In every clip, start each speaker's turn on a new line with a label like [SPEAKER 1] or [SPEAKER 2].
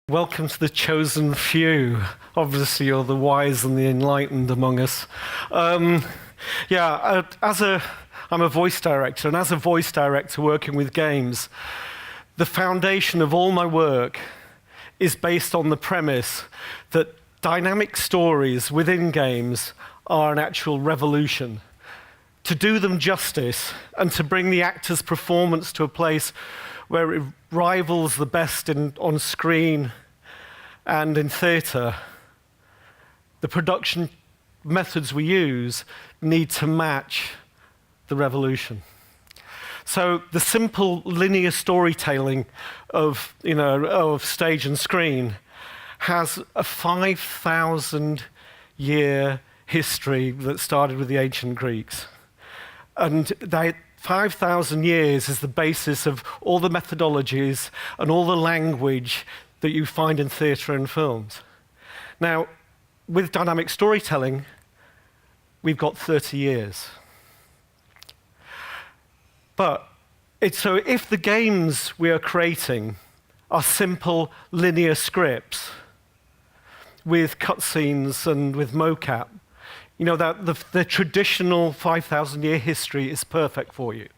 [SPEAKER 1] Welcome to the chosen few. Obviously, you're the wise and the enlightened among us. I'm a voice director, and as a voice director working with games, the foundation of all my work is based on the premise that dynamic stories within games are an actual revolution. To do them justice and to bring the actor's performance to a place where it rivals the best on screen and in theatre, the production methods we use need to match the revolution. So the simple linear storytelling of stage and screen has a 5,000-year history that started with the ancient Greeks. And that 5,000 years is the basis of all the methodologies and all the language that you find in theatre and films. Now, with dynamic storytelling, we've got 30 years. But so if the games we are creating are simple linear scripts with cutscenes and with mocap, that the traditional 5,000-year history is perfect for you.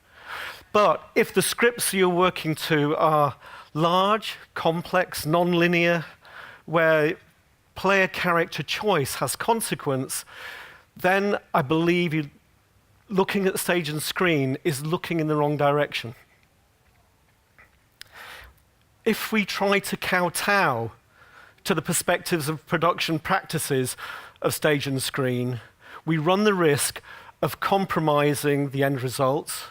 [SPEAKER 1] But if the scripts you're working to are large, complex, non-linear, where player character choice has consequence, then I believe looking at stage and screen is looking in the wrong direction. If we try to kowtow to the perspectives of production practices of stage and screen, we run the risk of compromising the end results,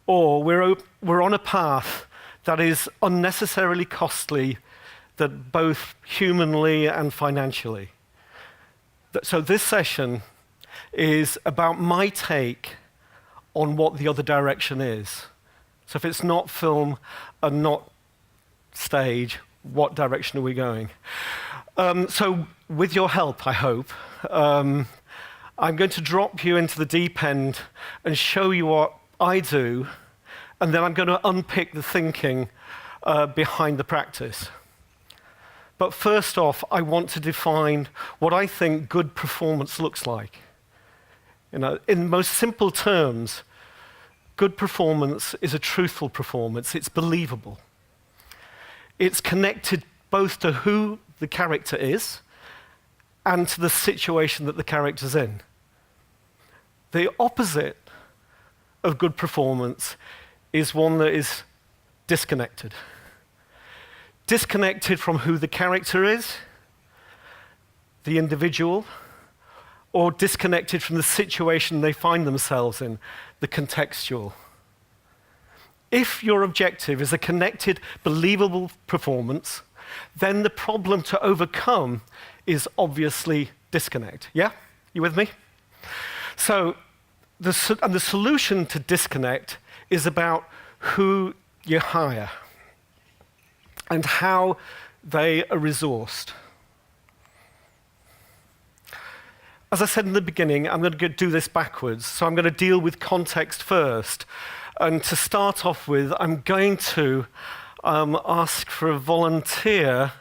[SPEAKER 1] or we're on a path that is unnecessarily costly, that both humanly and financially. So this session is about my take on what the other direction is. So if it's not film and not stage, what direction are we going? So with your help, I hope, I'm going to drop you into the deep end and show you what I do, and then I'm going to unpick the thinking behind the practice. But first off, I want to define what I think good performance looks like. In most simple terms, good performance is a truthful performance. It's believable. It's connected both to who the character is and to the situation that the character's in. The opposite of good performance is one that is disconnected. Disconnected from who the character is, the individual, or disconnected from the situation they find themselves in, the contextual. If your objective is a connected, believable performance, then the problem to overcome is obviously disconnect. Yeah? You with me? So, the solution to disconnect is about who you hire and how they are resourced. As I said in the beginning, I'm going to do this backwards, so I'm going to deal with context first. And to start off with, I'm going to ask for a volunteer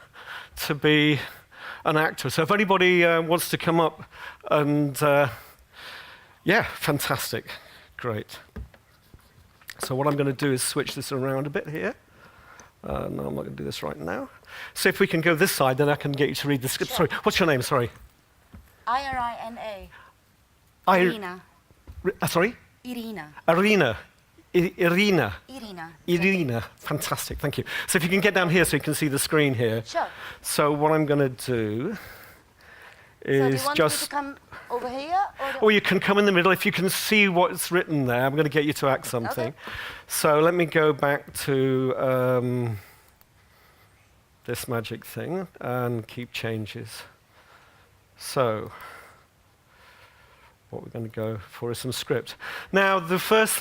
[SPEAKER 1] to be an actor. So if anybody wants to come up and, fantastic, great. So what I'm going to do is switch this around a bit here. No, I'm not going to do this right now. So if we can go this side, then I can get you to read the script.
[SPEAKER 2] Sure.
[SPEAKER 1] Sorry, what's your name? Sorry.
[SPEAKER 2] Irina. Irina.
[SPEAKER 1] Sorry?
[SPEAKER 2] Irina.
[SPEAKER 1] Irina. Fantastic, thank you. So if you can get down here so you can see the screen here.
[SPEAKER 2] Sure.
[SPEAKER 1] So what I'm going to do is
[SPEAKER 2] so do you want me to come over here?
[SPEAKER 1] Or you can come in the middle. If you can see what's written there, I'm going to get you to act something.
[SPEAKER 2] Okay.
[SPEAKER 1] So let me go back to this magic thing and keep changes. So what we're going to go for is some script. Now, the first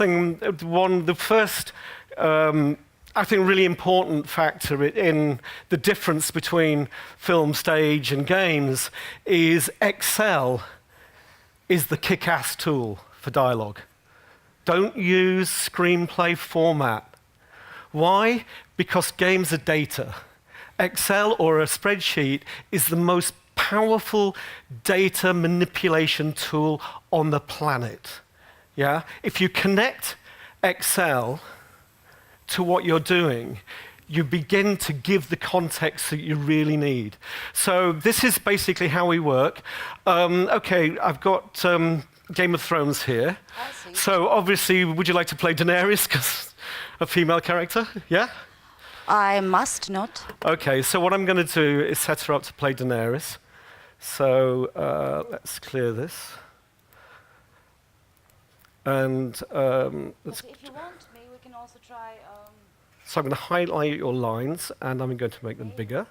[SPEAKER 1] I think really important factor in the difference between film, stage, and games is Excel is the kick-ass tool for dialogue. Don't use screenplay format. Why? Because games are data. Excel or a spreadsheet is the most powerful data manipulation tool on the planet. Yeah? If you connect Excel to what you're doing, you begin to give the context that you really need. So this is basically how we work. Okay, I've got Game of Thrones here.
[SPEAKER 2] I see.
[SPEAKER 1] So obviously, would you like to play Daenerys, because a female character? Yeah?
[SPEAKER 2] I must not.
[SPEAKER 1] Okay, so what I'm going to do is set her up to play Daenerys. So let's clear this. And let's.
[SPEAKER 2] If you want me, we can also try.
[SPEAKER 1] So I'm going to highlight your lines, and I'm going to make them bigger.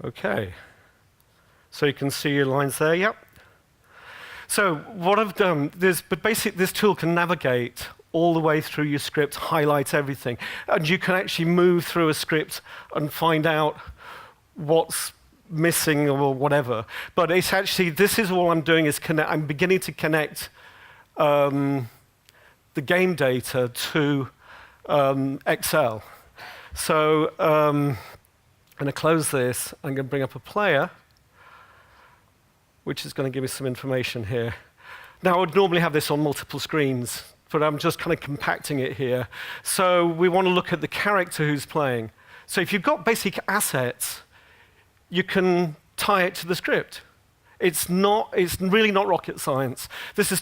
[SPEAKER 1] Okay. So you can see your lines there, yep. So what I've done, but basically this tool can navigate all the way through your script, highlight everything, and you can actually move through a script and find out what's missing or whatever. But it's actually, this is all I'm doing is I'm beginning to connect the game data to Excel. So I'm going to close this. I'm going to bring up a player, which is going to give me some information here. Now, I would normally have this on multiple screens, but I'm just kind of compacting it here. So we want to look at the character who's playing. So if you've got basic assets, you can tie it to the script. It's really not rocket science. These are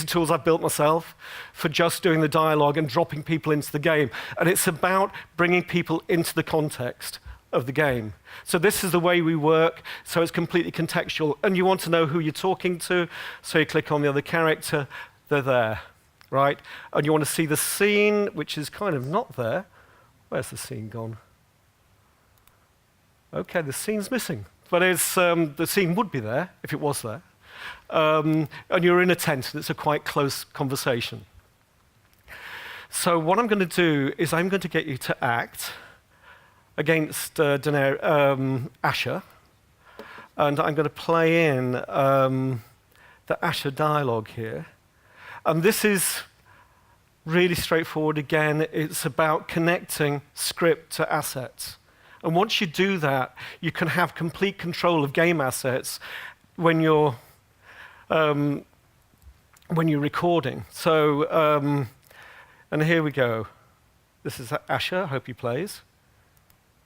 [SPEAKER 1] tools I've built myself for just doing the dialogue and dropping people into the game. And it's about bringing people into the context of the game. So this is the way we work, so it's completely contextual. And you want to know who you're talking to, so you click on the other character, they're there, right? And you want to see the scene, which is kind of not there. Where's the scene gone? Okay, the scene's missing. But it's, the scene would be there if it was there. And you're in a tent, and it's a quite close conversation. So what I'm going to do is I'm going to get you to act against Asher, and I'm going to play in the Asher dialogue here. And this is really straightforward again. It's about connecting script to assets. And once you do that, you can have complete control of game assets when you're recording. So, and here we go. This is Asher. I hope he plays.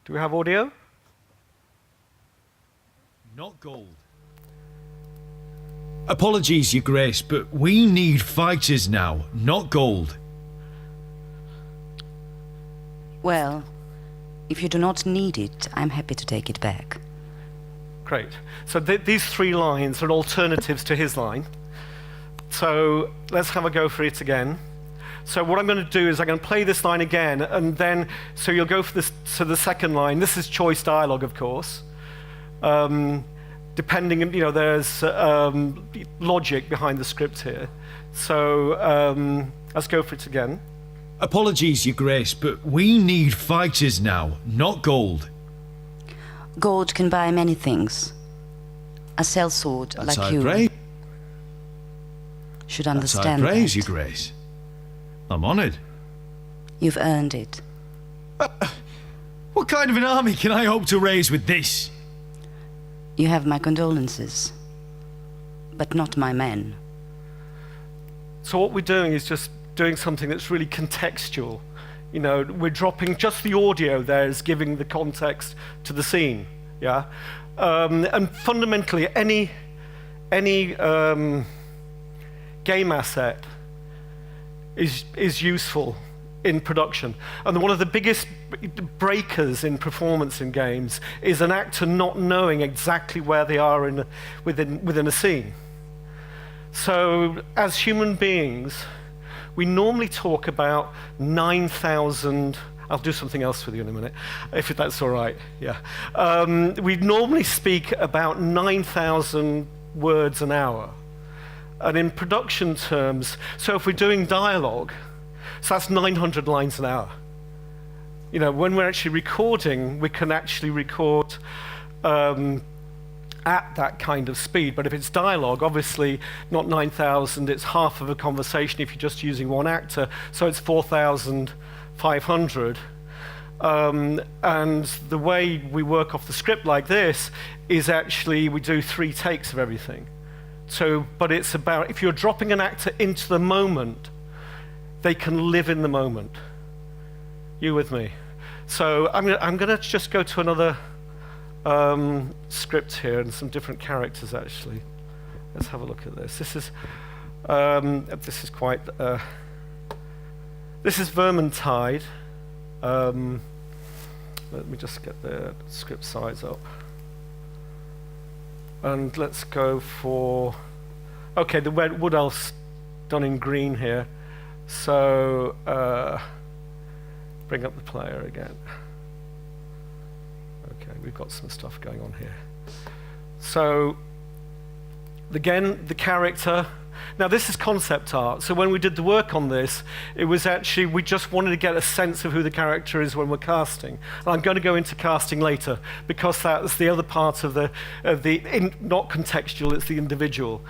[SPEAKER 1] Do we have audio?
[SPEAKER 3] Not gold. Apologies, Your Grace, but we need fighters now, not gold.
[SPEAKER 2] Well, if you do not need it, I'm happy to take it back.
[SPEAKER 1] Great. So these three lines are alternatives to his line. So let's have a go for it again. So what I'm going to do is I'm going to play this line again, and then, so you'll go for this, to the second line. This is choice dialogue, of course. Depending, there's logic behind the script here. So let's go for it again.
[SPEAKER 3] Apologies, Your Grace, but we need fighters now, not gold.
[SPEAKER 2] Gold can buy many things. A sellsword
[SPEAKER 3] That's
[SPEAKER 2] like
[SPEAKER 3] high
[SPEAKER 2] you
[SPEAKER 3] praise.
[SPEAKER 2] should
[SPEAKER 3] That's
[SPEAKER 2] understand
[SPEAKER 3] high praise,
[SPEAKER 2] that.
[SPEAKER 3] Your Grace. I'm honoured.
[SPEAKER 2] You've earned it.
[SPEAKER 3] What kind of an army can I hope to raise with this?
[SPEAKER 2] You have my condolences, but not my men.
[SPEAKER 1] So what we're doing is just doing something that's really contextual. We're dropping just the audio there is giving the context to the scene, yeah? And fundamentally, any game asset is useful in production. And one of the biggest breakers in performance in games is an actor not knowing exactly where they are within a scene. So as human beings, we normally talk about 9,000, I'll do something else with you in a minute, if that's all right, yeah. We normally speak about 9,000 words an hour. And in production terms, so if we're doing dialogue, so that's 900 lines an hour. When we're actually recording, we can actually record at that kind of speed. But if it's dialogue, obviously not 9,000, it's half of a conversation if you're just using one actor, so it's 4,500. And the way we work off the script like this is actually we do 3 takes of everything. So, but it's about, if you're dropping an actor into the moment, they can live in the moment. You with me? So I'm going to just go to another script here and some different characters actually. Let's have a look at this. This is quite. This is Vermintide. Let me just get the script size up. And let's go for. Okay, the Wood Elf's done in green here. So bring up the player again. Okay, we've got some stuff going on here. So, again, the character. Now, this is concept art. So when we did the work on this, it was actually, we just wanted to get a sense of who the character is when we're casting. And I'm going to go into casting later, because that's the other part of not contextual, it's the individual.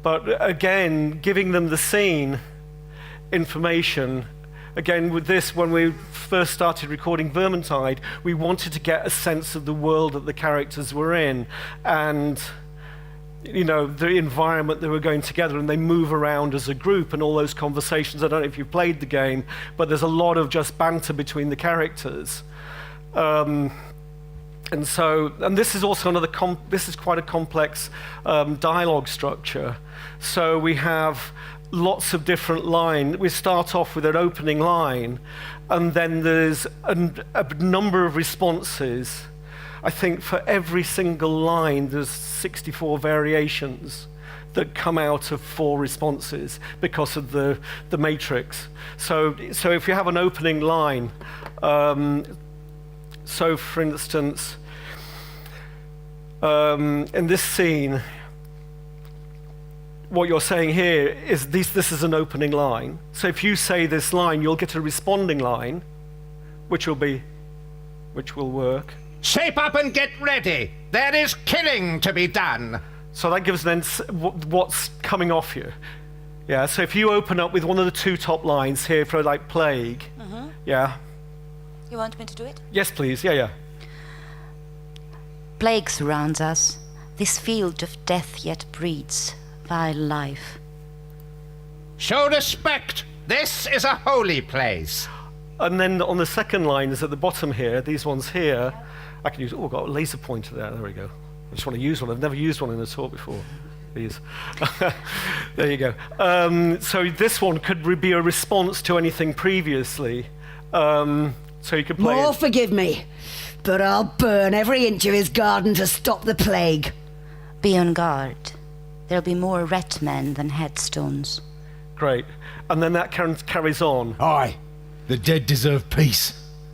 [SPEAKER 1] But again, giving them the scene information. Again, with this, when we first started recording Vermintide, we wanted to get a sense of the world that the characters were in and, you know, the environment they were going together, and they move around as a group and all those conversations. I don't know if you've played the game, but there's a lot of just banter between the characters. And this is also this is quite a complex dialogue structure. So we have lots of different lines. We start off with an opening line, and then there's a number of responses. I think for every single line, there's 64 variations that come out of 4 responses because of the matrix. So if you have an opening line, so for instance, in this scene, what you're saying here is this is an opening line. So if you say this line, you'll get a responding line, which will work.
[SPEAKER 4] Shape up and get ready. There is killing to be done.
[SPEAKER 1] So that gives then what's coming off you. Yeah, so if you open up with one of the 2 top lines here for like plague, yeah.
[SPEAKER 2] You want me to do it?
[SPEAKER 1] Yes, please, yeah.
[SPEAKER 2] Plague surrounds us. This field of death yet breeds vile life.
[SPEAKER 4] Show respect. This is a holy place.
[SPEAKER 1] And then on the second line is at the bottom here, these ones here, I can use, I've got a laser pointer there we go. I just want to use one, I've never used one in a talk before. These. There you go. So this one could be a response to anything previously. So you could play
[SPEAKER 5] More forgive me, but I'll burn every inch of his garden to stop the plague.
[SPEAKER 2] Be on guard. There'll be more ret men than headstones.
[SPEAKER 1] Great. And then that carries on.
[SPEAKER 3] Aye, the dead deserve peace,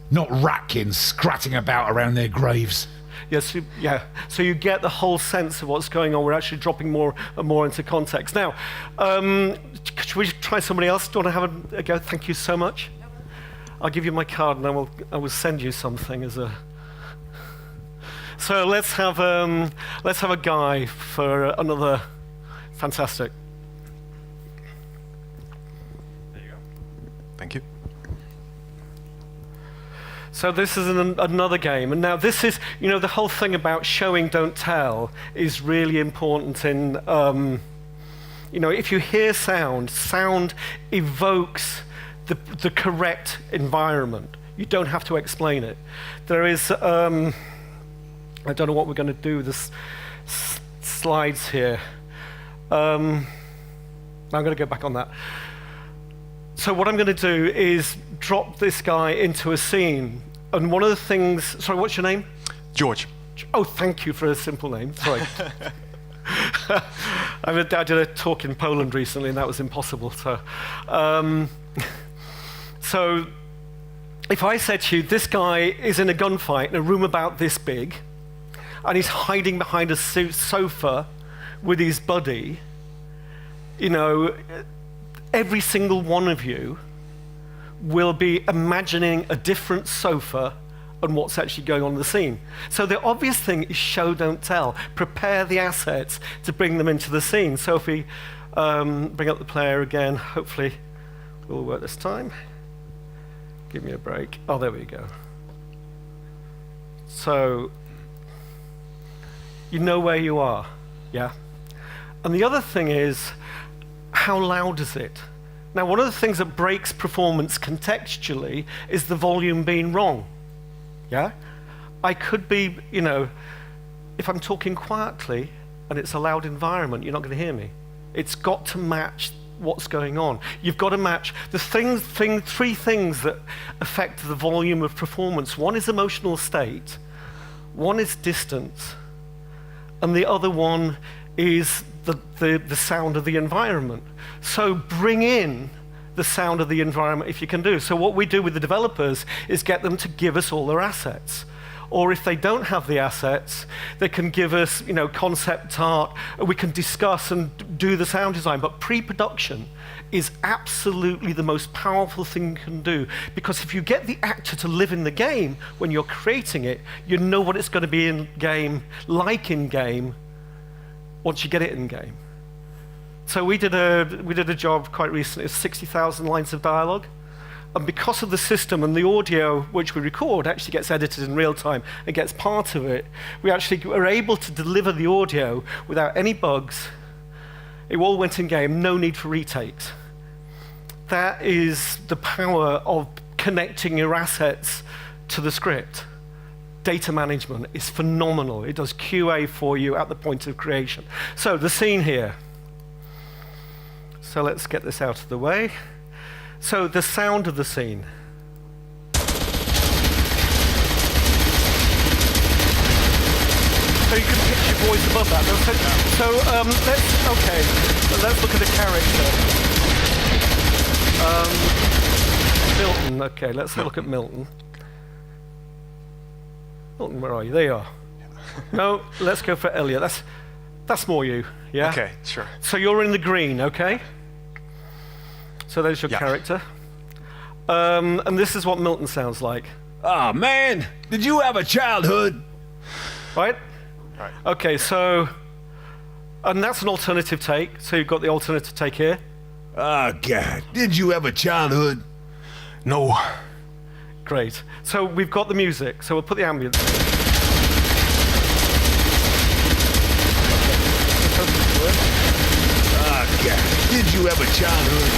[SPEAKER 3] not ratkins scratching about around their graves.
[SPEAKER 1] Yes, yeah. So you get the whole sense of what's going on. We're actually dropping more and more into context. Now, should we try somebody else? Do you want to have a go? Thank you so much. I'll give you my card, and I will send you something as a. So let's have a guy for another. Fantastic.
[SPEAKER 6] There you go. Thank you.
[SPEAKER 1] So this is another game, and now this is, you know, the whole thing about showing, don't tell is really important in, you know, if you hear sound evokes the correct environment. You don't have to explain it. There is, I don't know what we're going to do with this slides here. I'm going to go back on that. So what I'm going to do is drop this guy into a scene. And one of the things, sorry, what's your name?
[SPEAKER 6] George.
[SPEAKER 1] Oh, thank you for a simple name. Sorry. I did a talk in Poland recently, and that was impossible. So, so if I said to you, this guy is in a gunfight in a room about this big, and he's hiding behind a sofa with his buddy, you know, every single one of you will be imagining a different sofa and what's actually going on in the scene. So the obvious thing is show, don't tell. Prepare the assets to bring them into the scene. So if we bring up the player again, hopefully it will work this time. Give me a break. Oh, there we go. So you know where you are, yeah? And the other thing is, how loud is it? Now, one of the things that breaks performance contextually is the volume being wrong, yeah? I could be, if I'm talking quietly and it's a loud environment, you're not going to hear me. It's got to match what's going on. You've got to match the three things that affect the volume of performance. One is emotional state, one is distance, and the other one is the sound of the environment. So bring in the sound of the environment if you can do. So what we do with the developers is get them to give us all their assets. Or if they don't have the assets, they can give us, concept art, and we can discuss and do the sound design. But pre-production is absolutely the most powerful thing you can do, because if you get the actor to live in the game when you're creating it, you know what it's going to be in game, like in game, once you get it in game. So we did a job quite recently, 60,000 lines of dialogue. And because of the system and the audio which we record actually gets edited in real time and gets part of it, we actually were able to deliver the audio without any bugs. It all went in game, no need for retakes. That is the power of connecting your assets to the script. Data management is phenomenal. It does QA for you at the point of creation. So the scene here. So let's get this out of the way. So the sound of the scene. So you can pitch your voice above that. So let's look at the character. Milton. Okay, let's look at Milton. Milton, where are you? There you are. No, let's go for Elliot. That's more you. Yeah.
[SPEAKER 6] Okay, sure.
[SPEAKER 1] So you're in the green, okay? So there's your character. And this is what Milton sounds like.
[SPEAKER 3] Oh, man, did you have a childhood?
[SPEAKER 1] Right?
[SPEAKER 6] Right.
[SPEAKER 1] Okay, so, and that's an alternative take. So you've got the alternative take here.
[SPEAKER 3] Oh, God, did you have a childhood?
[SPEAKER 6] No.
[SPEAKER 1] Great. So we've got the music. So we'll put the ambience in.
[SPEAKER 3] Oh, God, did you have a childhood?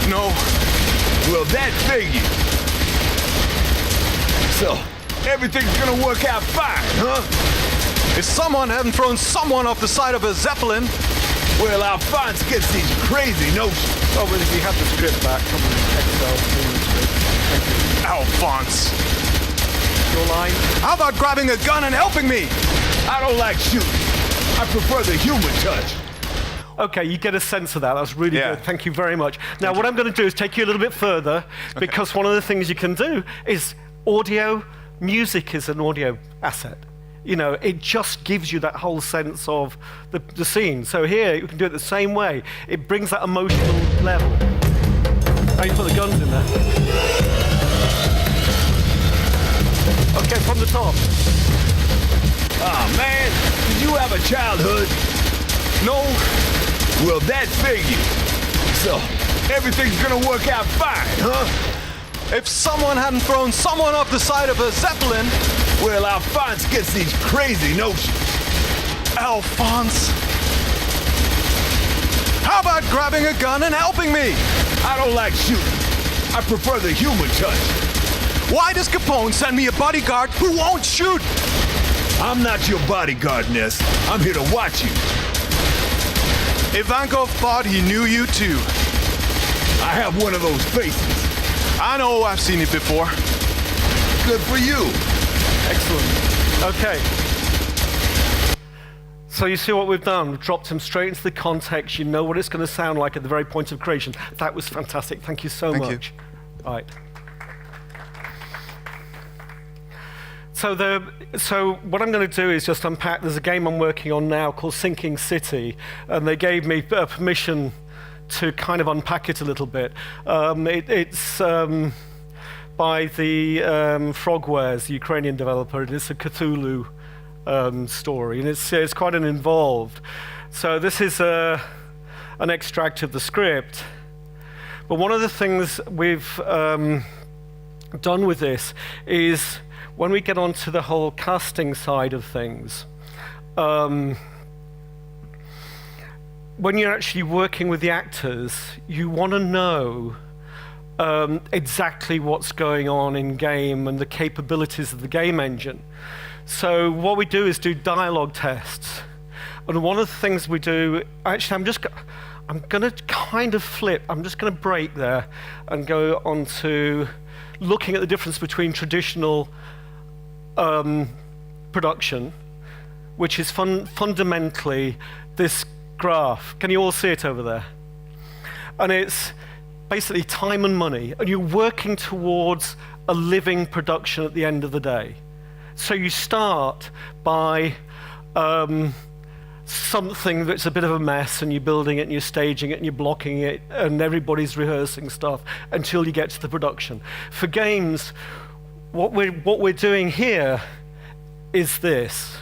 [SPEAKER 6] No.
[SPEAKER 3] Well, that figures. So, everything's gonna work out fine, huh?
[SPEAKER 6] If someone hadn't thrown someone off the side of a Zeppelin.
[SPEAKER 3] Well, Alphonse gets these crazy notions.
[SPEAKER 1] Oh, but if you have the script back, come on, Excel, in the script. Thank you.
[SPEAKER 6] Alphonse.
[SPEAKER 1] Your line.
[SPEAKER 6] How about grabbing a gun and helping me?
[SPEAKER 3] I don't like shooting. I prefer the human touch.
[SPEAKER 1] Okay, you get a sense of that. That's really
[SPEAKER 6] Yeah.
[SPEAKER 1] good. Thank you very much. Now, what I'm going to do is take you a little bit further, because one of the things you can do is audio. Music is an audio asset. It just gives you that whole sense of the scene. So here, you can do it the same way. It brings that emotional level. Now you put the guns in there. Okay, from the top.
[SPEAKER 3] Oh, man, did you have a childhood?
[SPEAKER 6] No.
[SPEAKER 3] Well, that figures. So, everything's gonna work out fine, huh?
[SPEAKER 6] If someone hadn't thrown someone off the side of a Zeppelin.
[SPEAKER 3] Well, Alphonse gets these crazy notions.
[SPEAKER 6] Alphonse. How about grabbing a gun and helping me?
[SPEAKER 3] I don't like shooting. I prefer the human touch.
[SPEAKER 6] Why does Capone send me a bodyguard who won't shoot?
[SPEAKER 3] I'm not your bodyguard, Ness. I'm here to watch you.
[SPEAKER 6] Ivankov thought he knew you too.
[SPEAKER 3] I have one of those faces.
[SPEAKER 6] I know, I've seen it before.
[SPEAKER 3] Good for you.
[SPEAKER 1] Excellent. Okay. So you see what we've done? We've dropped him straight into the context. You know what it's going to sound like at the very point of creation. That was fantastic. Thank you so much. All right. So what I'm going to do is just unpack. There's a game I'm working on now called Sinking City, and they gave me permission to kind of unpack it a little bit. It's by the Frogwares, the Ukrainian developer, and it's a Cthulhu story, and it's quite an involved. So this is an extract of the script. But one of the things we've done with this is when we get onto the whole casting side of things, when you're actually working with the actors, you want to know exactly what's going on in game and the capabilities of the game engine. So what we do is do dialogue tests. And one of the things we do, actually I'm going to kind of flip, I'm just going to break there and go on to looking at the difference between traditional production, which is fundamentally this graph. Can you all see it over there? And it's basically time and money, and you're working towards a living production at the end of the day. So you start by something that's a bit of a mess, and you're building it, and you're staging it, and you're blocking it, and everybody's rehearsing stuff until you get to the production. For games, what we're doing here is this.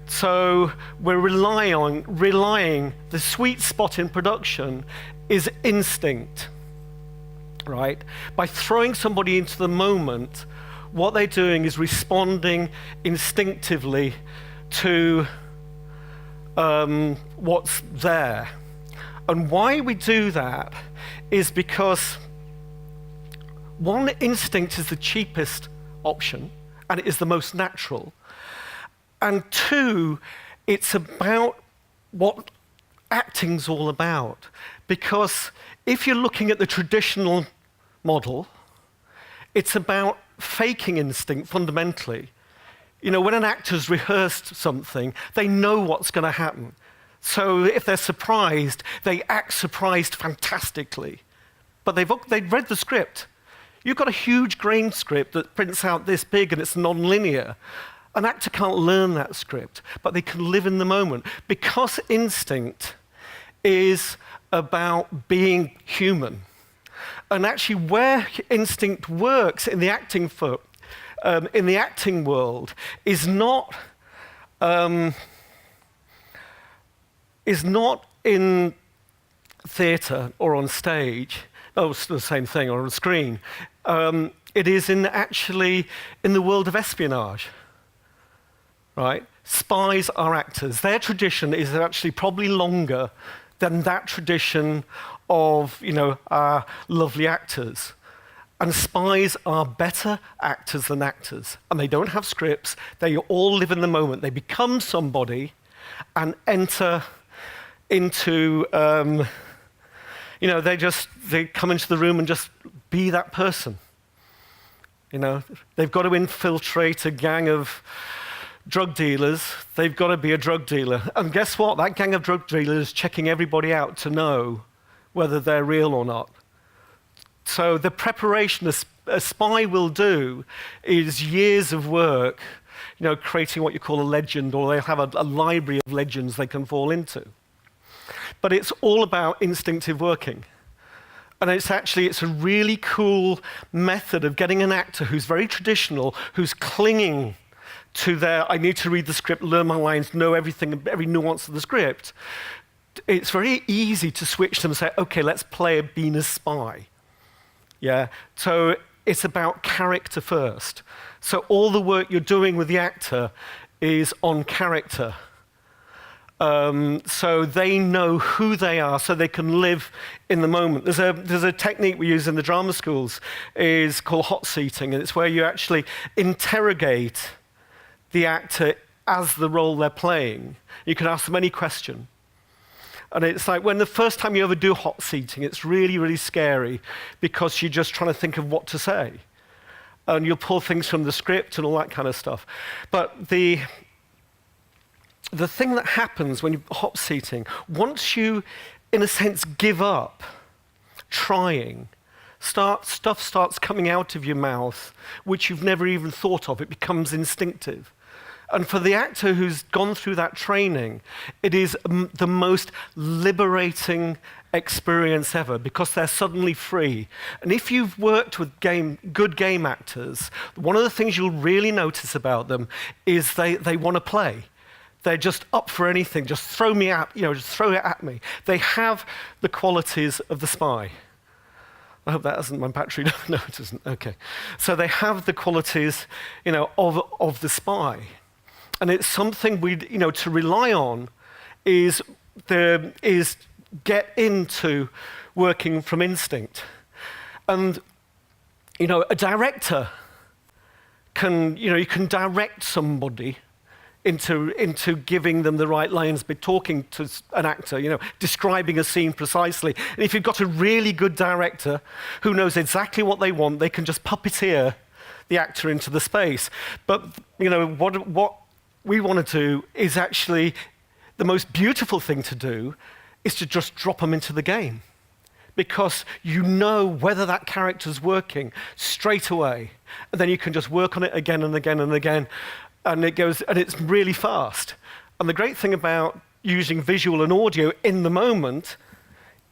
[SPEAKER 1] So we're relying, the sweet spot in production is instinct, right? By throwing somebody into the moment, what they're doing is responding instinctively to what's there. And why we do that is because one, instinct is the cheapest option, and it is the most natural. And two, it's about what acting's all about. Because if you're looking at the traditional model, it's about faking instinct fundamentally. You know, when an actor's rehearsed something, they know what's going to happen. So if they're surprised, they act surprised fantastically. But they've read the script. You've got a huge grain script that prints out this big and it's non-linear. An actor can't learn that script, but they can live in the moment. Because instinct is about being human. And actually where instinct works in the acting world is not in theatre or on stage. Oh, it's the same thing, or on screen. It is actually in the world of espionage. Right? Spies are actors. Their tradition is actually probably longer than that tradition of, our lovely actors. And spies are better actors than actors. And they don't have scripts. They all live in the moment. They become somebody and enter into, they come into the room and just be that person. They've got to infiltrate a gang of drug dealers. They've got to be a drug dealer. And guess what? That gang of drug dealers is checking everybody out to know whether they're real or not. So the preparation a spy will do is years of work, creating what you call a legend, or they'll have a library of legends they can fall into. But it's all about instinctive working. And it's a really cool method of getting an actor who's very traditional, who's clinging to I need to read the script, learn my lines, know everything, every nuance of the script. It's very easy to switch them and say, okay, let's play being a spy. Yeah, so it's about character first. So all the work you're doing with the actor is on character. So they know who they are, so they can live in the moment. There's a technique we use in the drama schools, is called hot seating, and it's where you actually interrogate the actor as the role they're playing. You can ask them any question. And it's like when the first time you ever do hot seating, it's really, really scary because you're just trying to think of what to say. And you'll pull things from the script and all that kind of stuff. But the thing that happens when you're hot seating, once you, in a sense, give up trying, stuff starts coming out of your mouth which you've never even thought of. It becomes instinctive. And for the actor who's gone through that training, it is the most liberating experience ever because they're suddenly free. And if you've worked with good game actors, one of the things you'll really notice about them is they want to play. They're just up for anything. Just throw me at, just throw it at me. They have the qualities of the spy. I hope that isn't my battery. No, it isn't. Okay. So they have the qualities, of the spy. And it's something to rely on is get into working from instinct. And, a director can, you can direct somebody into giving them the right lines, by talking to an actor, describing a scene precisely. And if you've got a really good director who knows exactly what they want, they can just puppeteer the actor into the space. But, what we want to do is actually, the most beautiful thing to do is to just drop them into the game. Because you know whether that character's working straight away. And then you can just work on it again and again and again. And it's really fast. And the great thing about using visual and audio in the moment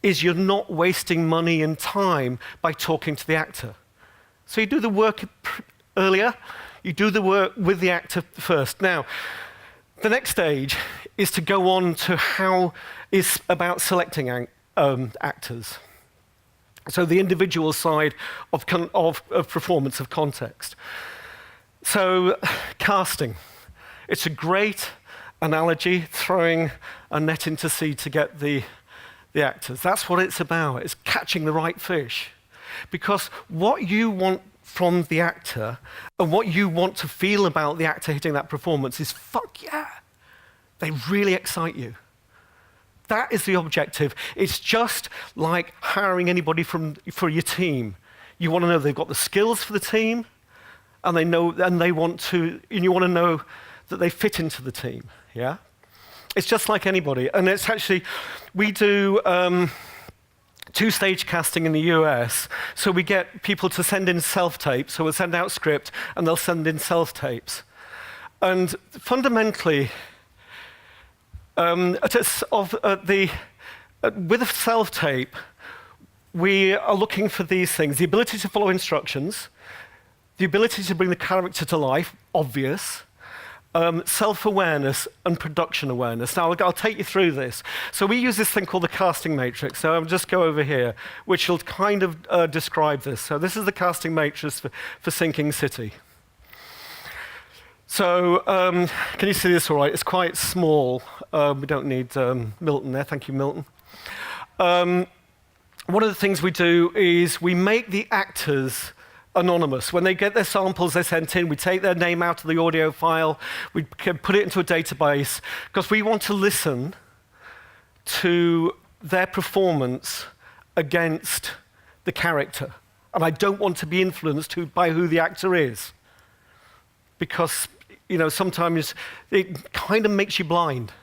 [SPEAKER 1] is you're not wasting money and time by talking to the actor. So you do the work earlier, you do the work with the actor first. Now, the next stage is to go on to how is about selecting actors. So the individual side of performance, of context. So casting. It's a great analogy, throwing a net into sea to get the actors. That's what it's about. It's catching the right fish. Because what you want from the actor and what you want to feel about the actor hitting that performance is, fuck yeah, they really excite you. That is the objective. It's just like hiring anybody for your team. You want to know they've got the skills for the team, and you want to know that they fit into the team. Yeah, it's just like anybody. And it's actually, we do 2-stage casting in the US. So we get people to send in self-tapes. So we'll send out script, and they'll send in self-tapes. And fundamentally, with a self-tape, we are looking for these things: the ability to follow instructions, the ability to bring the character to life, obvious, self-awareness and production awareness. Now, I'll take you through this. So we use this thing called the casting matrix. So I'll just go over here, which will kind of describe this. So this is the casting matrix for Sinking City. So can you see this all right? It's quite small. We don't need Milton there. Thank you, Milton. One of the things we do is we make the actors anonymous. When they get their samples they sent in, we take their name out of the audio file, we can put it into a database, because we want to listen to their performance against the character. And I don't want to be influenced by who the actor is. Because, sometimes it kind of makes you blind,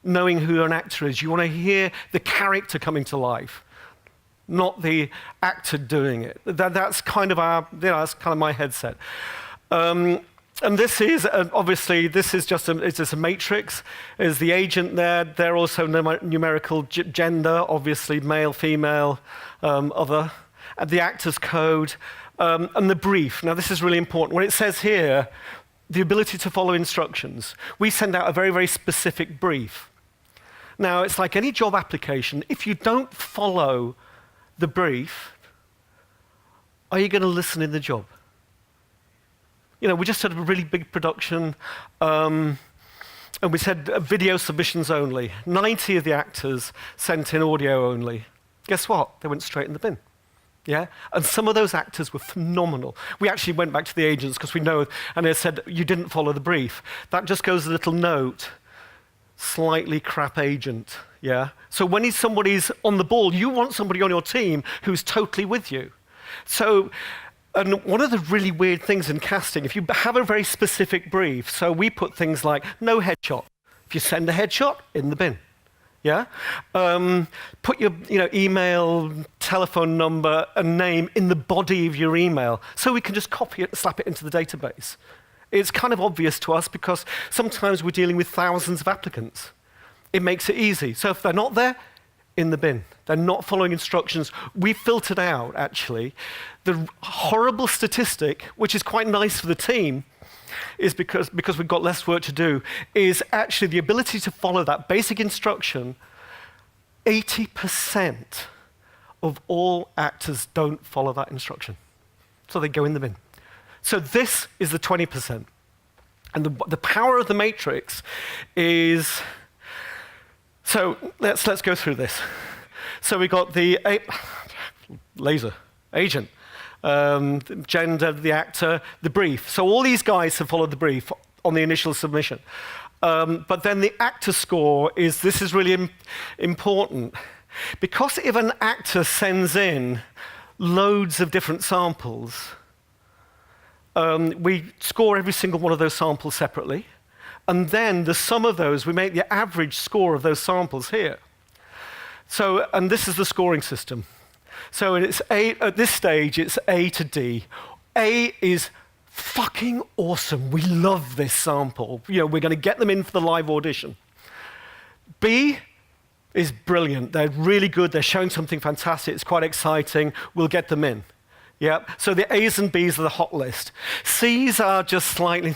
[SPEAKER 1] knowing who an actor is. You want to hear the character coming to life, not the actor doing it. That's kind of my headset. And this is obviously it's just a matrix. Is the agent there? They're also numerical gender, obviously male, female, other. And the actor's code and the brief. Now this is really important. When it says here, the ability to follow instructions, we send out a very, very specific brief. Now it's like any job application. If you don't follow the brief, are you going to listen in the job? We just had a really big production, and we said video submissions only. 90 of the actors sent in audio only. Guess what? They went straight in the bin. Yeah? And some of those actors were phenomenal. We actually went back to the agents because we know, and they said, you didn't follow the brief. That just goes a little note, slightly crap agent. Yeah? So when somebody's on the ball, you want somebody on your team who's totally with you. So, and one of the really weird things in casting, if you have a very specific brief, so we put things like no headshot. If you send a headshot, in the bin. Yeah? Put your email, telephone number, and name in the body of your email, so we can just copy it and slap it into the database. It's kind of obvious to us because sometimes we're dealing with thousands of applicants. It makes it easy. So if they're not there, in the bin. They're not following instructions. We filtered out, actually. The horrible statistic, which is quite nice for the team, is because we've got less work to do, is actually the ability to follow that basic instruction. 80% of all actors don't follow that instruction. So they go in the bin. So this is the 20%. And the power of the matrix is, so let's go through this. So we got the laser, agent, gender, the actor, the brief. So all these guys have followed the brief on the initial submission. But then the actor score this is really important. Because if an actor sends in loads of different samples, we score every single one of those samples separately. And then the sum of those, we make the average score of those samples here. So, and this is the scoring system. So it's at this stage, it's A to D. A is fucking awesome. We love this sample. We're going to get them in for the live audition. B is brilliant. They're really good. They're showing something fantastic. It's quite exciting. We'll get them in. Yeah. So the A's and B's are the hot list. C's are just slightly,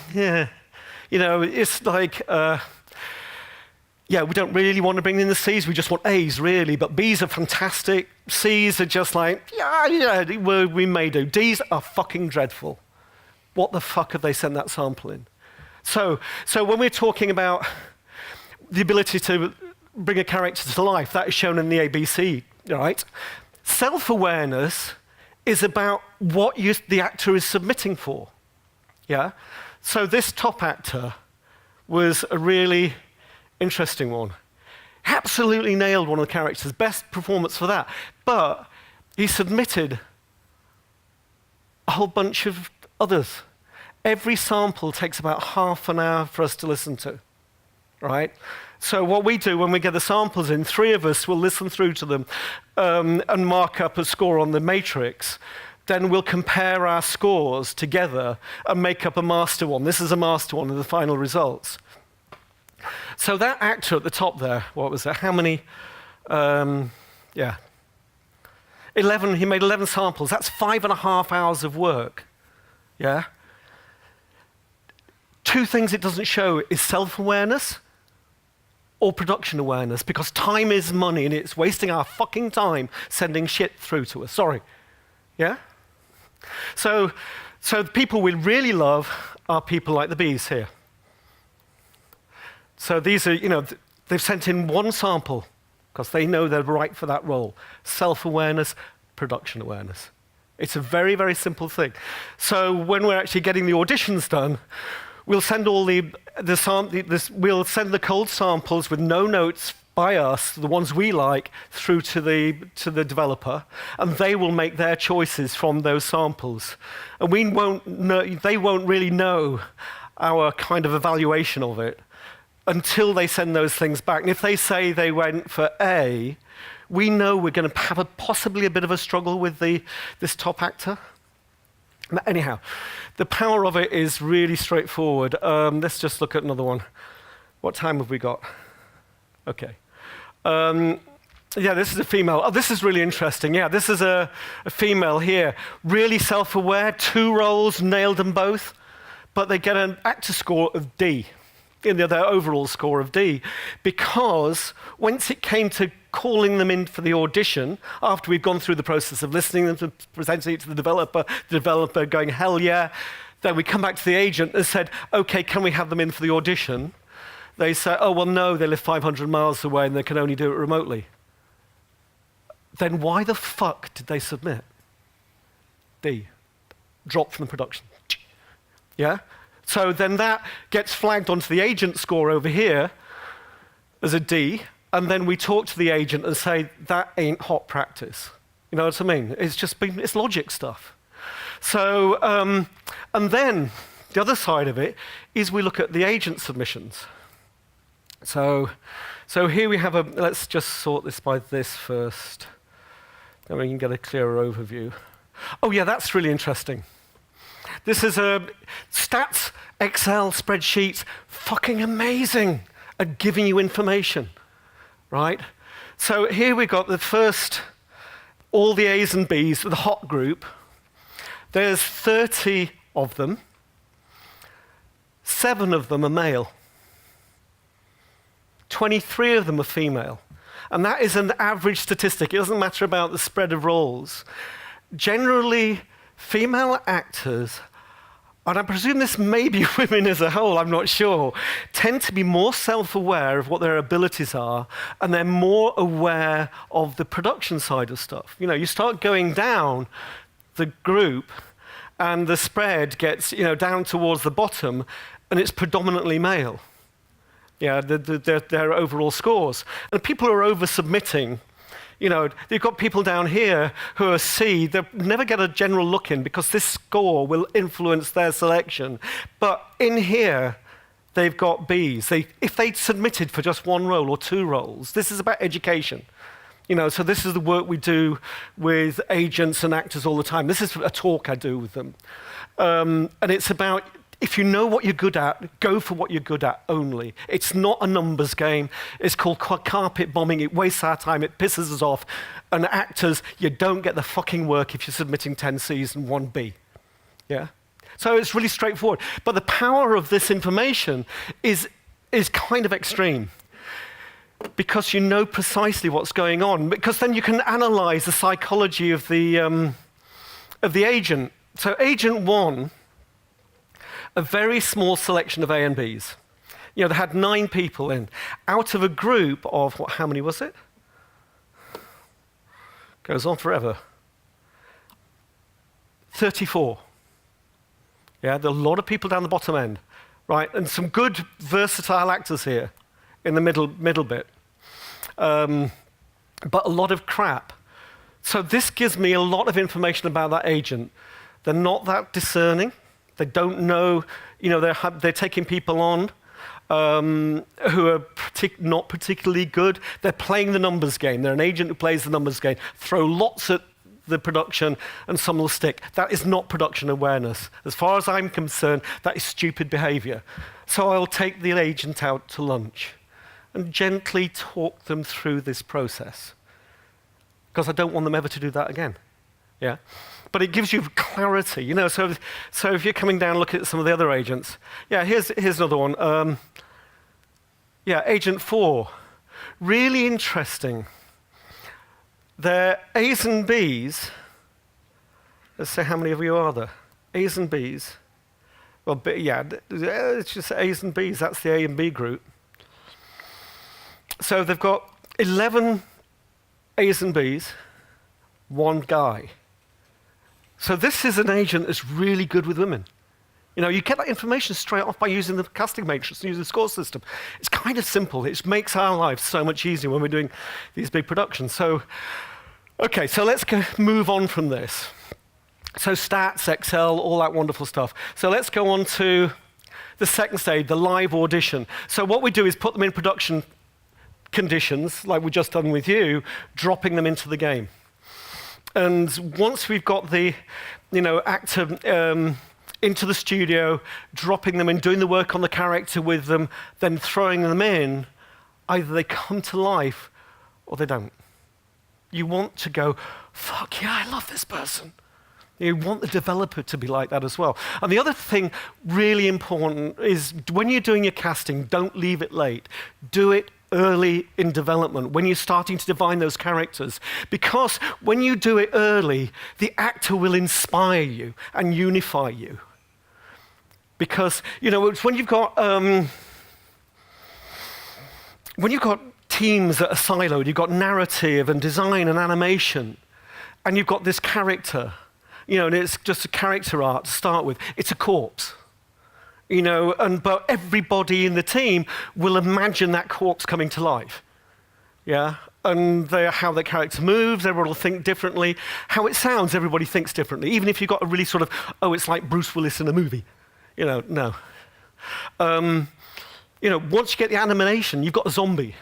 [SPEAKER 1] it's like, we don't really want to bring in the C's. We just want A's, really. But B's are fantastic. C's are just like, we may do. D's are fucking dreadful. What the fuck have they sent that sample in? So when we're talking about the ability to bring a character to life, that is shown in the ABC, right? Self-awareness is about what the actor is submitting for. Yeah? So this top actor was a really interesting one. Absolutely nailed one of the characters. Best performance for that. But he submitted a whole bunch of others. Every sample takes about half an hour for us to listen to, right? So what we do when we get the samples in, 3 of us will listen through to them and mark up a score on the matrix. Then we'll compare our scores together and make up a master one. This is a master one of the final results. So that actor at the top there, what was it? How many? 11. He made 11 samples. That's 5.5 hours of work. Yeah? 2 things it doesn't show is self-awareness or production awareness, because time is money and it's wasting our fucking time sending shit through to us. Sorry. Yeah? So the people we really love are people like the bees here. So these are, they've sent in 1 sample because they know they're right for that role. Self-awareness, production awareness. It's a very, very simple thing. So when we're actually getting the auditions done, we'll send all we'll send the cold samples with no notes by us, the ones we like, through to the developer, and they will make their choices from those samples. And they won't really know our kind of evaluation of it until they send those things back. And if they say they went for A, we know we're going to have possibly a bit of a struggle with this top actor. Anyhow, the power of it is really straightforward. Let's just look at another one. What time have we got? Okay. This is a female. Oh, this is really interesting. Yeah, this is a female here. Really self-aware, 2 roles, nailed them both. But they get an actor score of D, their overall score of D, because once it came to calling them in for the audition, after we've gone through the process of listening to them, presenting it to the developer going, hell yeah, then we come back to the agent and said, okay, can we have them in for the audition? They say, oh, well, no, they live 500 miles away and they can only do it remotely. Then why the fuck did they submit? D. Drop from the production. Yeah? So then that gets flagged onto the agent score over here as a D, and then we talk to the agent and say, that ain't hot practice. You know what I mean? It's logic stuff. So, and then the other side of it is we look at the agent submissions. So here we have let's just sort this by this first, then we can get a clearer overview. Oh yeah, that's really interesting. This is stats Excel spreadsheets, fucking amazing at giving you information, right? So here we got the first, all the A's and B's, the hot group. There's 30 of them. 7 of them are male. 23 of them are female. And that is an average statistic. It doesn't matter about the spread of roles. Generally, female actors, and I presume this may be women as a whole, I'm not sure, tend to be more self-aware of what their abilities are, and they're more aware of the production side of stuff. You know, you start going down the group, and the spread gets, you know, down towards the bottom, and it's predominantly male. Yeah, their overall scores. And people who are over-submitting, you know, you've got people down here who are C, they'll never get a general look in because this score will influence their selection. But in here, they've got Bs. If they'd submitted for just 1 role or 2 roles, this is about education. You know, so this is the work we do with agents and actors all the time. This is a talk I do with them. And it's about, if you know what you're good at, go for what you're good at only. It's not a numbers game. It's called carpet bombing. It wastes our time. It pisses us off. And actors, you don't get the fucking work if you're submitting 10 Cs and 1 B. Yeah? So it's really straightforward. But the power of this information is kind of extreme, because you know precisely what's going on. Because then you can analyze the psychology of the agent. So agent 1, a very small selection of A and Bs. You know, they had 9 people in. Out of a group of, how many was it? Goes on forever. 34. Yeah, there are a lot of people down the bottom end, right? And some good, versatile actors here in the middle bit. But a lot of crap. So this gives me a lot of information about that agent. They're not that discerning. They don't know, you know, they're taking people on who are not particularly good. They're playing the numbers game. They're an agent who plays the numbers game. Throw lots at the production and some will stick. That is not production awareness. As far as I'm concerned, that is stupid behavior. So I'll take the agent out to lunch and gently talk them through this process, because I don't want them ever to do that again. Yeah? But it gives you clarity, you know. So if you're coming down, look at some of the other agents. Yeah, here's another one. Yeah, Agent 4, really interesting. Their A's and B's. Let's say how many of you are there? A's and B's. Well, yeah, it's just A's and B's. That's the A and B group. So they've got 11 A's and B's, 1 guy. So this is an agent that's really good with women. You know, you get that information straight off by using the casting matrix, using the score system. It's kind of simple. It makes our lives so much easier when we're doing these big productions. So, okay, so let's move on from this. So stats, Excel, all that wonderful stuff. So let's go on to the second stage, the live audition. So what we do is put them in production conditions, like we've just done with you, dropping them into the game. And once we've got the, you know, actor into the studio, dropping them in, doing the work on the character with them, then throwing them in, either they come to life or they don't. You want to go, fuck yeah, I love this person. You want the developer to be like that as well. And the other thing really important is when you're doing your casting, don't leave it late. Do it early in development, when you're starting to define those characters. Because when you do it early, the actor will inspire you and unify you. Because, you know, it's when you've got teams that are siloed, you've got narrative and design and animation, and you've got this character, you know, and it's just a character art to start with. It's a corpse. You know, but everybody in the team will imagine that corpse coming to life. Yeah? And how the character moves, everyone will think differently. How it sounds, everybody thinks differently. Even if you've got a really sort of, oh, it's like Bruce Willis in a movie. You know, no. You know, once you get the animation, you've got a zombie.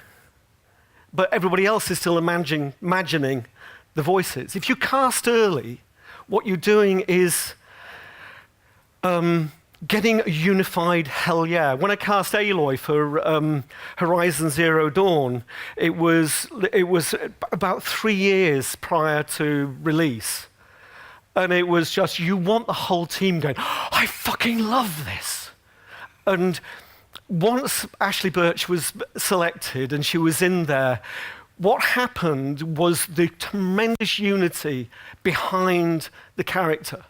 [SPEAKER 1] But everybody else is still imagining the voices. If you cast early, what you're doing is getting a unified hell yeah. When I cast Aloy for Horizon Zero Dawn, it was about 3 years prior to release. And it was just, you want the whole team going, I fucking love this. And once Ashley Birch was selected and she was in there, what happened was the tremendous unity behind the character.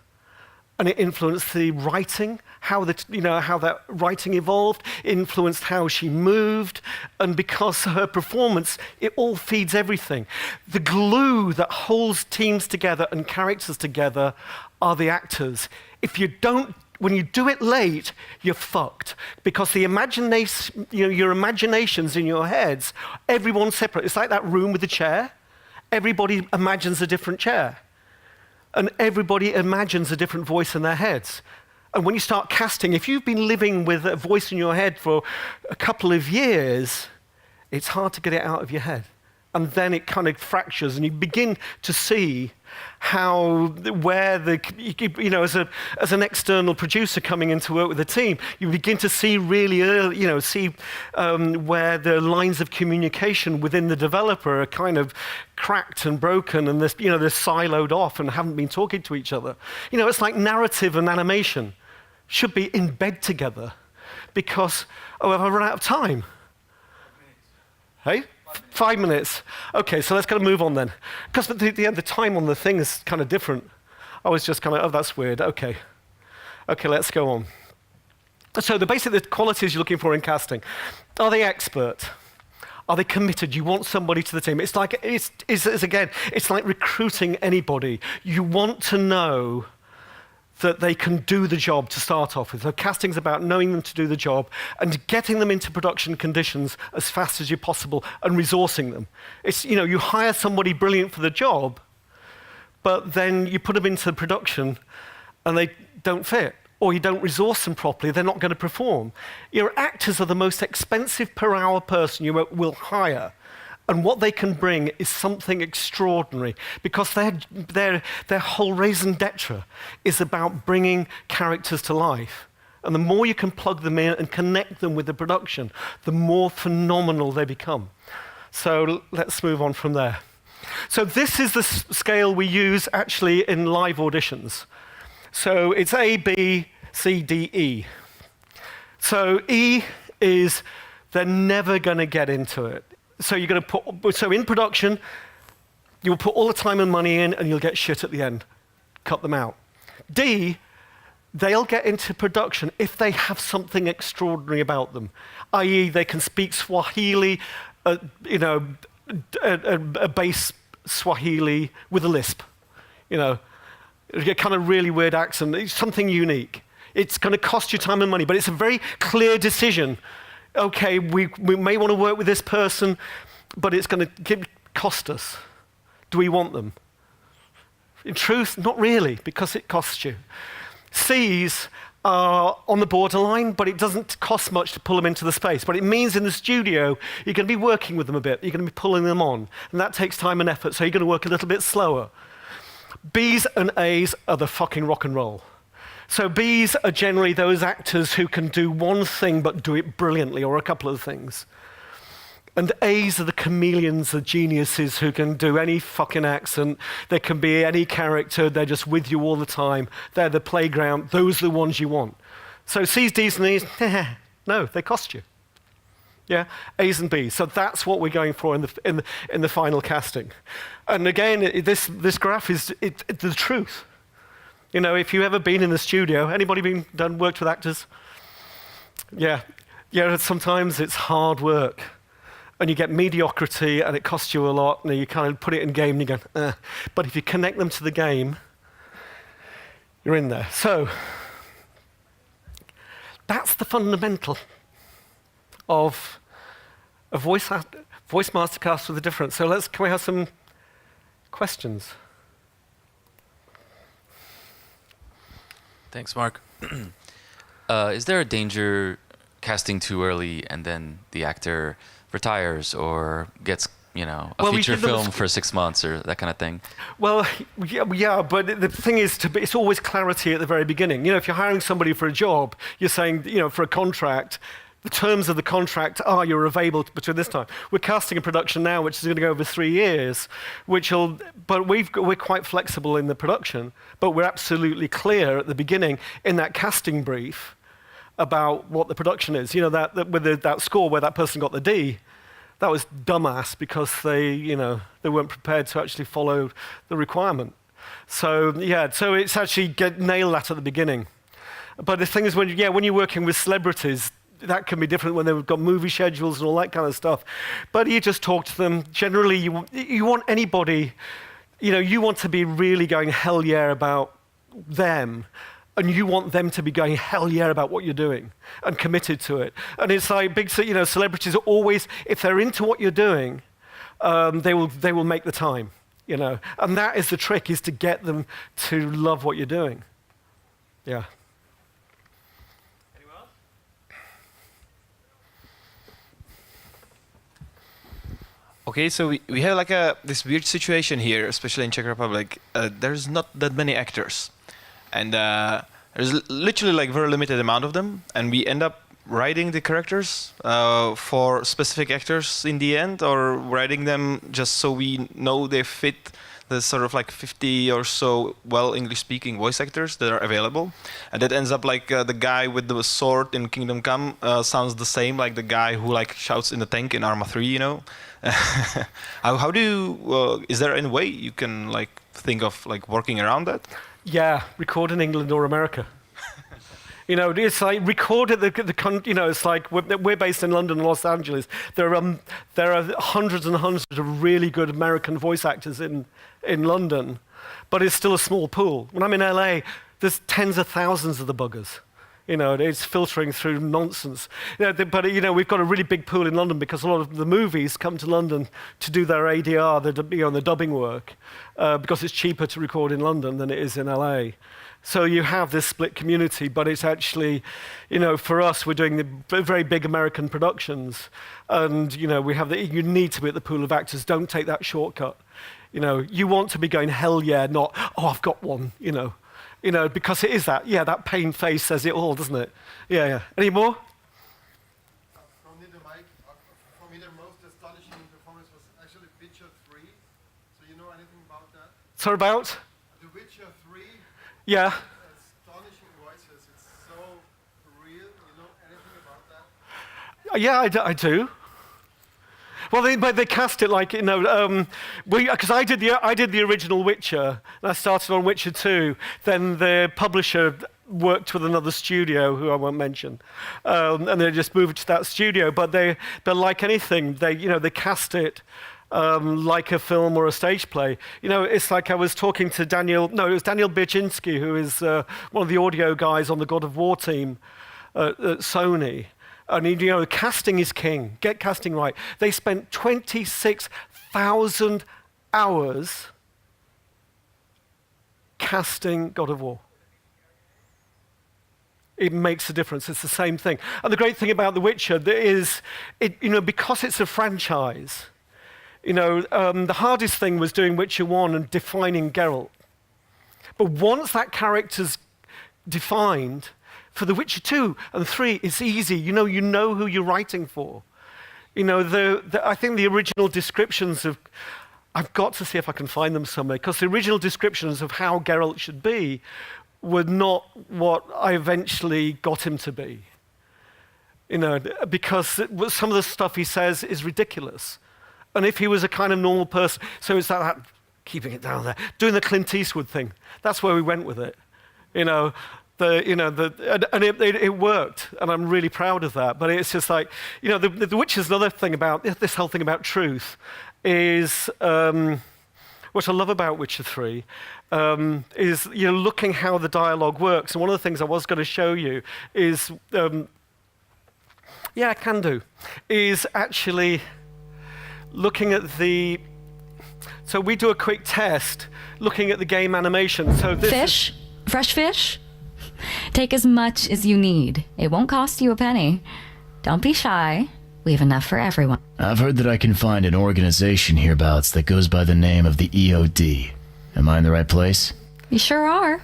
[SPEAKER 1] And it influenced the writing, how that writing evolved, influenced how she moved, and because of her performance, it all feeds everything. The glue that holds teams together and characters together are the actors. When you do it late, you're fucked, because the imagination, your imaginations in your heads, everyone's separate. It's like that room with the chair. Everybody imagines a different chair. And everybody imagines a different voice in their heads. And when you start casting, if you've been living with a voice in your head for a couple of years, it's hard to get it out of your head. And then it kind of fractures, and you begin to see as an external producer coming in to work with a team, you begin to see really early, where the lines of communication within the developer are kind of cracked and broken, and they're siloed off and haven't been talking to each other. It's like narrative and animation should be in bed together, because, have I run out of time? Hey? 5 minutes. Okay, so let's kind of move on then. Because the time on the thing is kind of different. I was just kind of, that's weird. Okay, let's go on. So the qualities you're looking for in casting. Are they expert? Are they committed? You want somebody to the team. It's like recruiting anybody. You want to know that they can do the job to start off with. So casting's about knowing them to do the job and getting them into production conditions as fast as you possible and resourcing them. It's, you hire somebody brilliant for the job, but then you put them into production and they don't fit, or you don't resource them properly, they're not going to perform. Your actors are the most expensive per hour person you will hire. And what they can bring is something extraordinary, because their whole raison d'etre is about bringing characters to life. And the more you can plug them in and connect them with the production, the more phenomenal they become. So let's move on from there. So this is the scale we use actually in live auditions. So it's A, B, C, D, E. So E is they're never going to get into it. So you're going to so in production, you'll put all the time and money in, and you'll get shit at the end. Cut them out. D, they'll get into production if they have something extraordinary about them, i.e., they can speak Swahili, a base Swahili with a lisp, a kind of really weird accent. It's something unique. It's going to cost you time and money, but it's a very clear decision. Okay, we may want to work with this person, but it's going to cost us. Do we want them? In truth, not really, because it costs you. C's are on the borderline, but it doesn't cost much to pull them into the space. But it means in the studio, you're going to be working with them a bit. You're going to be pulling them on, and that takes time and effort, so you're going to work a little bit slower. B's and A's are the fucking rock and roll. So Bs are generally those actors who can do one thing but do it brilliantly, or a couple of things. And A's are the chameleons, the geniuses who can do any fucking accent. They can be any character. They're just with you all the time. They're the playground. Those are the ones you want. So C's, D's, and E's, no, they cost you. Yeah, A's and B's. So that's what we're going for in the final casting. And again, this graph is the truth. If you've ever been in the studio, anybody worked with actors? Yeah, sometimes it's hard work. And you get mediocrity, and it costs you a lot, and you kind of put it in game, and you go, But if you connect them to the game, you're in there. So, that's the fundamental of a voice masterclass with a difference. So can we have some questions?
[SPEAKER 7] Thanks, Mark. Is there a danger casting too early and then the actor retires or gets a
[SPEAKER 1] Well, we
[SPEAKER 7] feature
[SPEAKER 1] did them
[SPEAKER 7] film
[SPEAKER 1] as-
[SPEAKER 7] for 6 months or that kind of thing.
[SPEAKER 1] Well, yeah, but the thing is, it's always clarity at the very beginning. If you're hiring somebody for a job, you're saying, for a contract, the terms of the contract are you're available between this time. We're casting a production now, which is going to go over 3 years, but we're quite flexible in the production, but we're absolutely clear at the beginning in that casting brief about what the production is. That with that score where that person got the D, that was dumbass because they weren't prepared to actually follow the requirement. So it's actually nail that at the beginning. But the thing is, when you're working with celebrities, that can be different when they've got movie schedules and all that kind of stuff. But you just talk to them. Generally, you want anybody, you want to be really going hell yeah about them. And you want them to be going hell yeah about what you're doing and committed to it. And it's like celebrities are always, if they're into what you're doing, they will make the time, And that is the trick, is to get them to love what you're doing. Yeah. Anyone else?
[SPEAKER 8] Okay, so we have like this weird situation here, especially in Czech Republic. There's not that many actors. And there's literally like very limited amount of them, and we end up writing the characters for specific actors in the end, or writing them just so we know they fit the sort of like 50 or so well English-speaking voice actors that are available, and that ends up like the guy with the sword in Kingdom Come sounds the same like the guy who like shouts in the tank in Arma 3, How do you, is there any way you can like think of like working around that?
[SPEAKER 1] Yeah, record in England or America. It's like record at it's like we're based in London and Los Angeles. There are hundreds and hundreds of really good American voice actors in London, but it's still a small pool. When I'm in LA, there's tens of thousands of the buggers. It's filtering through nonsense. But we've got a really big pool in London because a lot of the movies come to London to do their ADR, the dubbing work, because it's cheaper to record in London than it is in LA. So you have this split community, but it's actually, for us, we're doing the very big American productions, and we have you need to be at the pool of actors. Don't take that shortcut. You want to be going hell yeah, not I've got one. Because it is that pain face says it all, doesn't it? Yeah. Any more?
[SPEAKER 9] For me, the most astonishing performance was actually Witcher 3. So you know anything about that?
[SPEAKER 1] Sorry, about?
[SPEAKER 9] The Witcher 3.
[SPEAKER 1] Yeah.
[SPEAKER 9] Astonishing voices. It's so real. You know anything about that?
[SPEAKER 1] Yeah, I do. Well, they cast it like because I did the original Witcher, and I started on Witcher 2. Then the publisher worked with another studio, who I won't mention, and they just moved to that studio. But like anything, they cast it like a film or a stage play. It's like I was talking to Daniel Bierczynski, who is one of the audio guys on the God of War team at Sony. And casting is king. Get casting right. They spent 26,000 hours casting God of War. It makes a difference. It's the same thing. And the great thing about The Witcher is, because it's a franchise, the hardest thing was doing Witcher 1 and defining Geralt. But once that character's defined, for The Witcher 2 and 3, it's easy. You know who you're writing for. I think the original descriptions of, I've got to see if I can find them somewhere, because the original descriptions of how Geralt should be were not what I eventually got him to be. Because some of the stuff he says is ridiculous. And if he was a kind of normal person, so it's that keeping it down there, doing the Clint Eastwood thing. That's where we went with it. And it worked, and I'm really proud of that. But it's just like, the Witcher's another thing about this whole thing about truth is what I love about Witcher 3 is looking how the dialogue works. And one of the things I was going to show you is, I can do, is actually looking at the. So we do a quick test looking at the game animation. So this
[SPEAKER 10] fish, fresh fish. Take as much as you need. It won't cost you a penny. Don't be shy. We have enough for everyone.
[SPEAKER 11] I've heard that I can find an organization hereabouts that goes by the name of the EOD. Am I in the right place?
[SPEAKER 10] You sure are.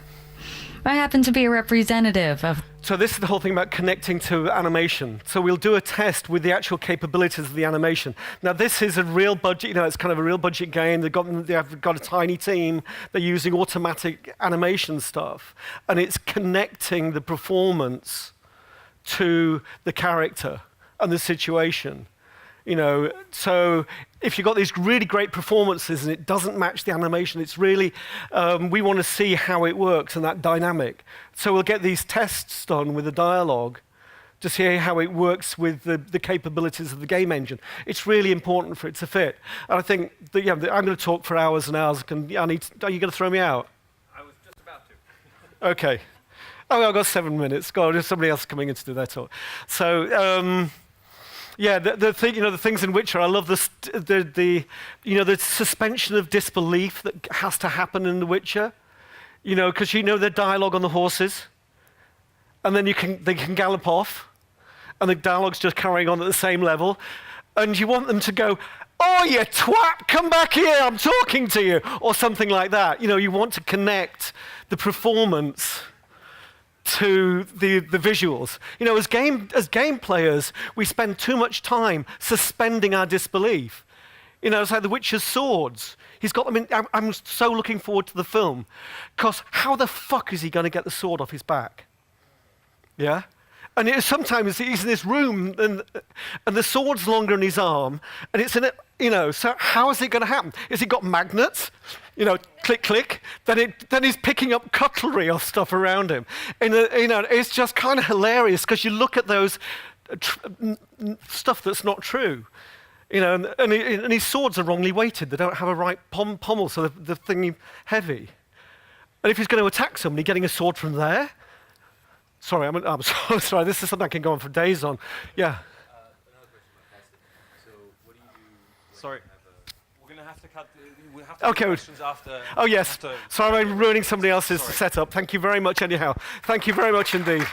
[SPEAKER 10] I happen to be a representative of...
[SPEAKER 1] So this is the whole thing about connecting to animation. So we'll do a test with the actual capabilities of the animation. Now this is a real budget, you know, it's kind of a real budget game. They've got a tiny team. They're using automatic animation stuff. And it's connecting the performance to the character and the situation. You know, so if you've got these really great performances and it doesn't match the animation, it's really, we want to see how it works and that dynamic. So we'll get these tests done with the dialogue to see how it works with the capabilities of the game engine. It's really important for it to fit. And I think, that, yeah, I'm going to talk for hours and hours. Are you going to throw me out?
[SPEAKER 12] I was just about to.
[SPEAKER 1] Okay. Oh, I've got 7 minutes. God, there's somebody else coming in to do that talk. So, yeah, the things in Witcher, I love the suspension of disbelief that has to happen in The Witcher. You know, because you know the dialogue on the horses, and then they can gallop off, and the dialogue's just carrying on at the same level, and you want them to go, "Oh, you twat, come back here, I'm talking to you," or something like that. You know, you want to connect the performance to the visuals. You know, as game players, we spend too much time suspending our disbelief. You know, it's like The Witcher's swords. He's got them in, I'm so looking forward to the film, because how the fuck is he going to get the sword off his back? Yeah? And sometimes he's in this room, and the sword's longer in his arm, and it's in it, you know, so how is it going to happen? Has he got magnets? You know, click, click. Then he's picking up cutlery or stuff around him. And, you know, it's just kind of hilarious, because you look at those stuff that's not true. You know, and his swords are wrongly weighted. They don't have a right pommel, so the thing heavy. And if he's going to attack somebody, getting a sword from there? Sorry, I'm sorry. This is something I can go on for days on. Yeah.
[SPEAKER 12] Another question about casting. So, what do you do?
[SPEAKER 8] Sorry.
[SPEAKER 12] We're going to have to cut. We'll have to
[SPEAKER 1] Okay.
[SPEAKER 12] questions after.
[SPEAKER 1] Oh yes.
[SPEAKER 12] After
[SPEAKER 1] Sorry, I'm ruining somebody else's setup. Thank you very much, anyhow. Thank you very much indeed.